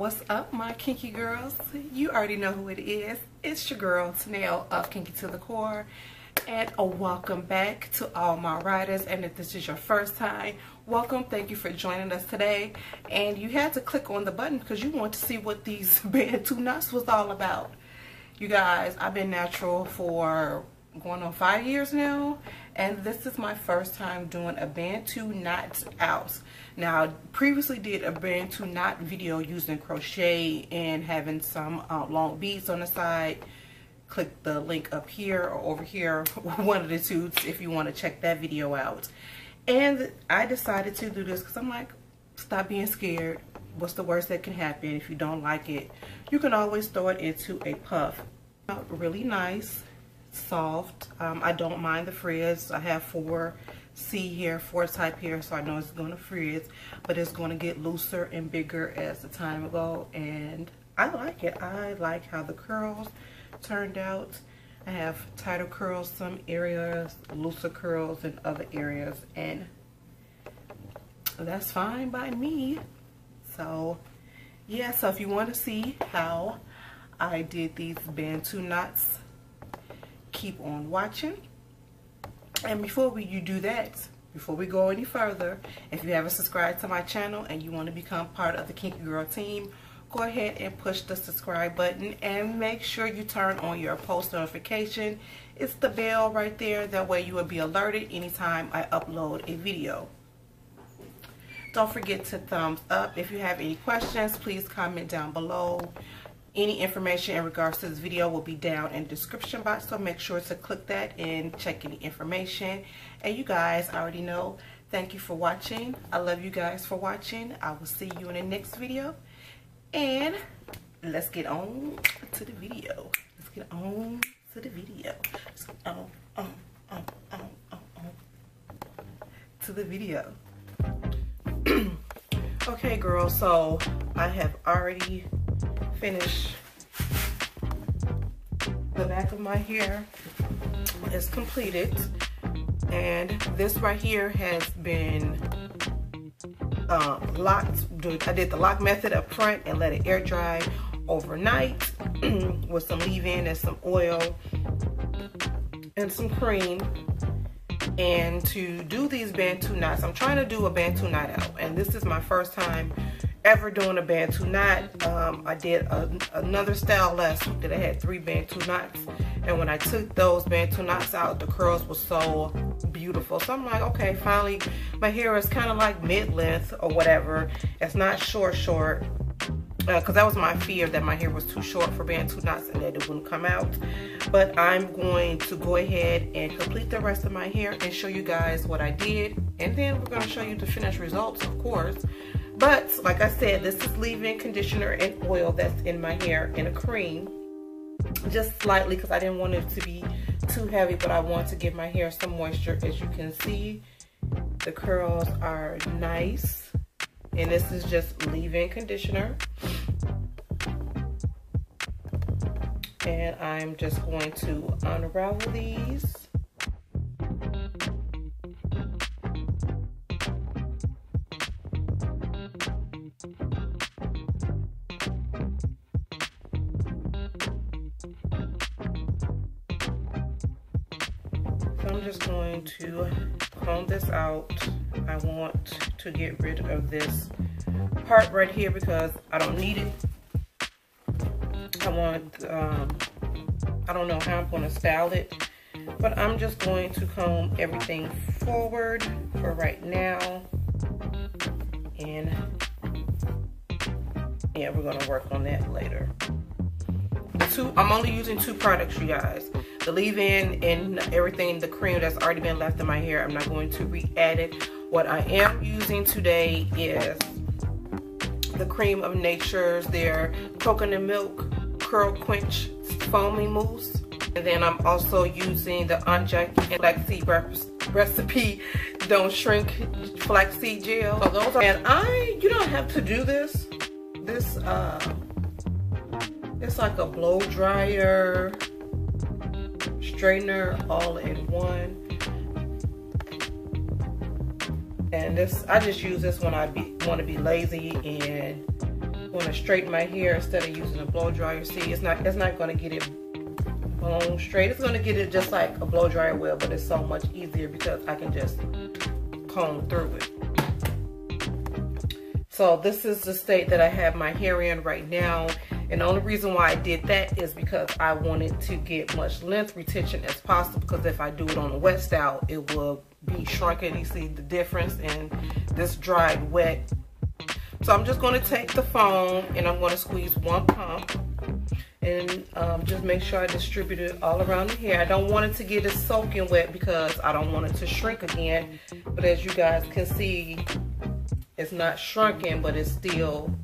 What's up, my kinky girls? You already know who it is. It's your girl Tanel of Kinky to the Core, and a welcome back to all my riders. And if this is your first time, welcome. Thank you for joining us today. And you had to click on the button because you want to see what these Bantu knots was all about. You guys, I've been natural for going on 5 years now, and this is my first time doing a Bantu knot out. Now, I previously did a Bantu knot video using crochet and having some long beads on the side. Click the link up here or over here, one of the two, if you want to check that video out. And I decided to do this because I'm like, stop being scared. What's the worst that can happen? If you don't like it, you can always throw it into a puff. Really nice, soft. I don't mind the frizz. I have 4C here, 4 type here, so I know it's going to frizz, but it's going to get looser and bigger as the time goes, and I like it. I like how the curls turned out. I have tighter curls some areas, looser curls in other areas, and that's fine by me. So yeah, so if you want to see how I did these Bantu knots, keep on watching. And before you do that, before we go any further, if you haven't subscribed to my channel and you want to become part of the Kinky Girl team, go ahead and push the subscribe button and make sure you turn on your post notification. It's the bell right there. That way you will be alerted anytime I upload a video. Don't forget to thumbs up. If you have any questions, please comment down below. Any information in regards to this video will be down in the description box, so make sure to click that and check any information. And you guys already know, thank you for watching. I love you guys for watching. I will see you in the next video. And let's get on to the video. Let's get on to the video. Let's get on to the video. Okay, girls, so I have already finish. The back of my hair is completed, and this right here has been locked. I did the lock method up front and let it air dry overnight with some leave-in and some oil and some cream. And to do these Bantu knots, I'm trying to do a Bantu knot out, and this is my first time ever doing a Bantu knot. I did another style last week that I had 3 Bantu knots, and when I took those Bantu knots out, the curls were so beautiful. So I'm like, okay, finally my hair is kind of like mid-length or whatever. It's not short because that was my fear, that my hair was too short for Bantu knots and that it wouldn't come out. But I'm going to go ahead and complete the rest of my hair and show you guys what I did, and then we're going to show you the finished results, of course. But like I said, this is leave-in conditioner and oil that's in my hair, and a cream, just slightly because I didn't want it to be too heavy, but I want to give my hair some moisture. As you can see, the curls are nice, and this is just leave-in conditioner. And I'm just going to unravel these. I'm just going to comb this out. I want to get rid of this part right here because I don't need it. I don't know how I'm going to style it, but I'm just going to comb everything forward for right now. And yeah, we're going to work on that later. I'm only using 2 products, you guys. The leave-in and everything, the cream that's already been left in my hair, I'm not going to re-add it. What I am using today is the Cream of Nature's, their coconut milk curl quench foamy mousse. And then I'm also using the Aunt Jackie and Flaxseed recipe don't shrink flaxseed gel. So those are, and you don't have to do this. This it's like a blow dryer, straightener, all in one. And this, I just use this when I want to be lazy and want to straighten my hair instead of using a blow dryer. See, it's not going to get it bone straight. It's going to get it just like a blow dryer will, but it's so much easier because I can just comb through it. So this is the state that I have my hair in right now. And the only reason why I did that is because I wanted to get much length retention as possible, because if I do it on a wet style, it will be shrunken. You see the difference in this dried wet. So I'm just going to take the foam and I'm going to squeeze one pump and just make sure I distribute it all around the hair. I don't want it to get it soaking wet because I don't want it to shrink again. But as you guys can see, it's not shrunken, but it's still,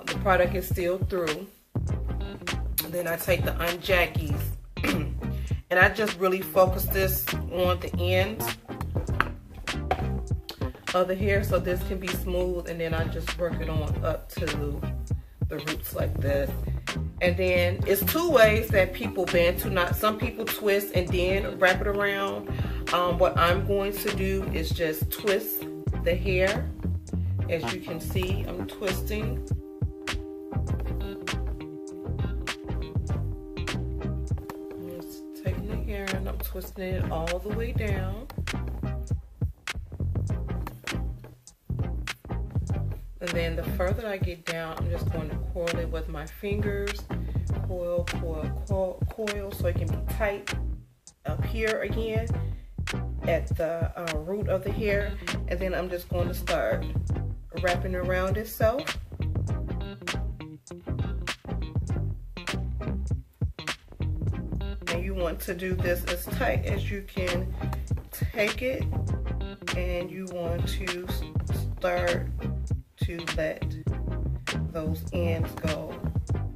the product is still through. And then I take the unjackies and I just really focus this on the ends of the hair so this can be smooth, and then I just work it on up to the roots like this. And then it's two ways that people Bantu knot. Some people twist and then wrap it around. What I'm going to do is just twist the hair. As you can see, I'm twisting. I'm just taking the hair and I'm twisting it all the way down. And then the further I get down, I'm just going to coil it with my fingers. Coil, coil, coil, so it can be tight up here again at the root of the hair. And then I'm just going to start wrapping around itself. And you want to do this as tight as you can take it. And you want to start to let those ends go,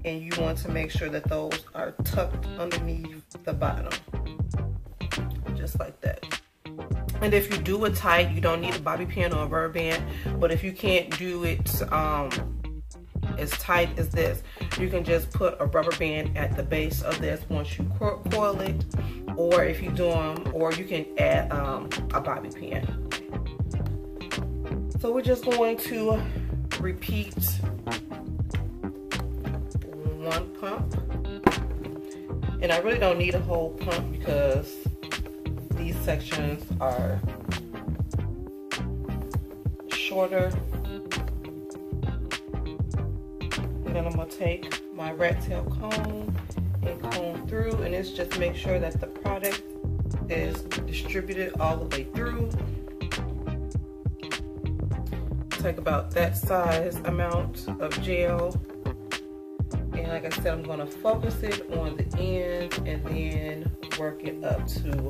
and you want to make sure that those are tucked underneath the bottom, just like that. And if you do it tight, you don't need a bobby pin or a rubber band. But if you can't do it as tight as this, you can just put a rubber band at the base of this once you coil it, or if you do them, or you can add a bobby pin. So we're just going to repeat one pump. And I really don't need a whole pump because these sections are shorter. And then I'm going to take my rat tail comb and comb through, and it's just make sure that the product is distributed all the way through. Take about that size amount of gel, and like I said, I'm going to focus it on the ends and then work it up to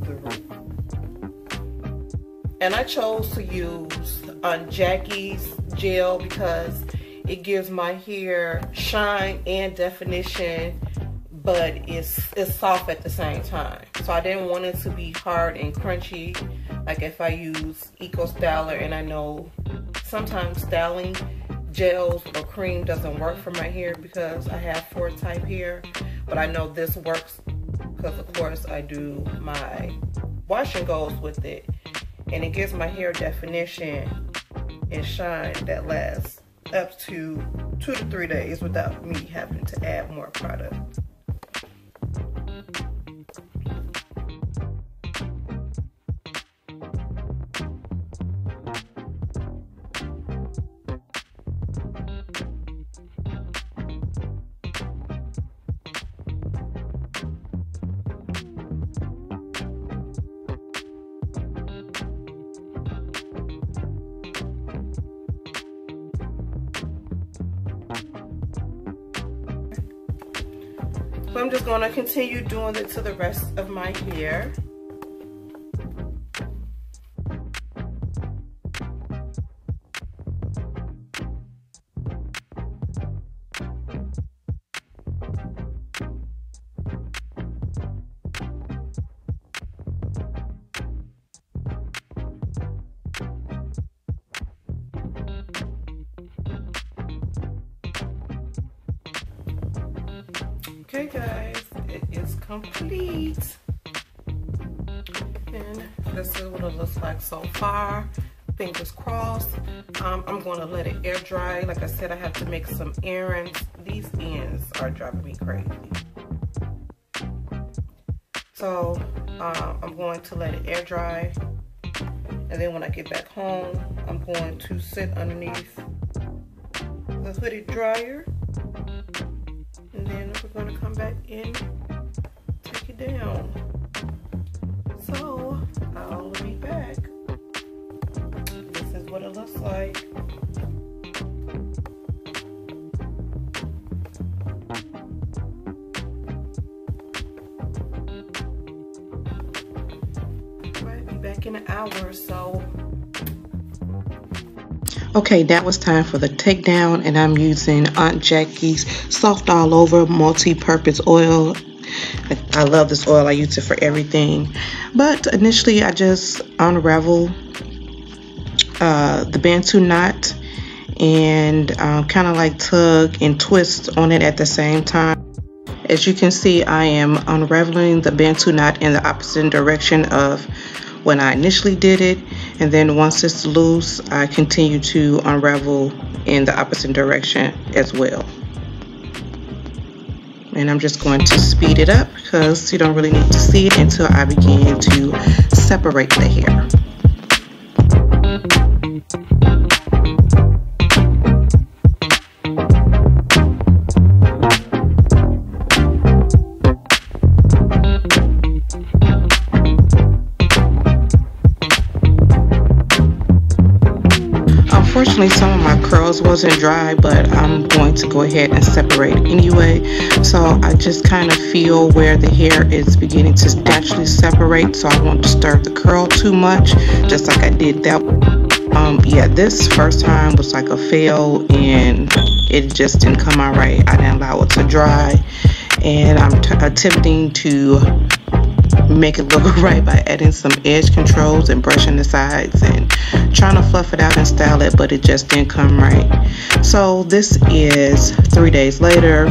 the root. And I chose to use Jackie's gel because it gives my hair shine and definition, but it's soft at the same time. So I didn't want it to be hard and crunchy like if I use Eco Styler, and I know sometimes styling gels or cream doesn't work for my hair because I have 4 type hair, but I know this works because of course I do my wash and goes with it, and it gives my hair definition and shine that lasts up to 2 to 3 days without me having to add more product. So I'm just going to continue doing it to the rest of my hair. Okay guys, it is complete, and this is what it looks like so far. fingers crossed. I'm going to let it air dry. Like I said, I have to make some errands. These ends are driving me crazy. So I'm going to let it air dry. And then when I get back home, I'm going to sit underneath the hooded dryer. And then we're going to come back in, take it down. So I'll be back. This is what it looks like. I'll be back in an hour or so. Okay, that was time for the takedown, and I'm using Aunt Jackie's Soft All Over multi-purpose oil. I love this oil. I use it for everything. But initially, I just unravel the Bantu knot and kind of like tug and twist on it at the same time. As you can see, I am unraveling the Bantu knot in the opposite direction of when I initially did it, and then once it's loose, I continue to unravel in the opposite direction as well. And I'm just going to speed it up because you don't really need to see it until I begin to separate the hair. Unfortunately, some of my curls wasn't dry, but I'm going to go ahead and separate anyway. So I just kind of feel where the hair is beginning to naturally separate, so I won't disturb the curl too much, just like I did that. Yeah, this first time was like a fail, and it just didn't come out right. I didn't allow it to dry, and I'm attempting to make it look right by adding some edge controls and brushing the sides and trying to fluff it out and style it, but it just didn't come right. So this is 3 days later.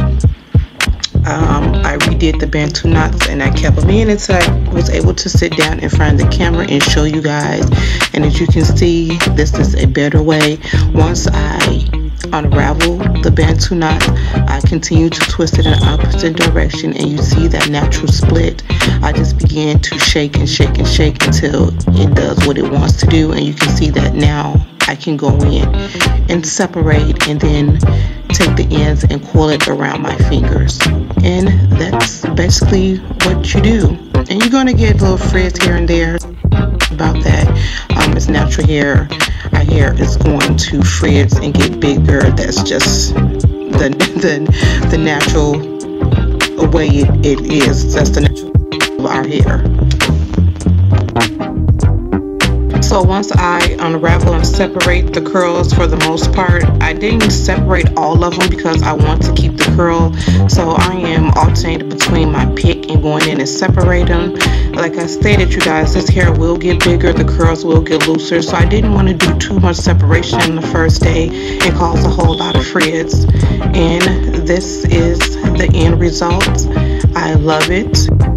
I redid the Bantu knots and I kept them in until I was able to sit down in front of the camera and show you guys. And as you can see, this is a better way. Once I unravel the Bantu knot, I continue to twist it in the opposite direction, and you see that natural split. I just began to shake and shake and shake until it does what it wants to do, and you can see that now I can go in and separate and then take the ends and coil it around my fingers. And that's basically what you do. And you're going to get little frizz here and there. About that, it's natural hair. Our hair is going to frizz and get bigger. That's just the natural way it is. That's the natural of our hair. So once I unravel and separate the curls, for the most part, I didn't separate all of them because I want to keep the curl. So I am alternating between my pick and going in and separate them. Like I stated, you guys, this hair will get bigger, the curls will get looser. So I didn't want to do too much separation in the first day and cause a whole lot of frizz. And this is the end result. I love it.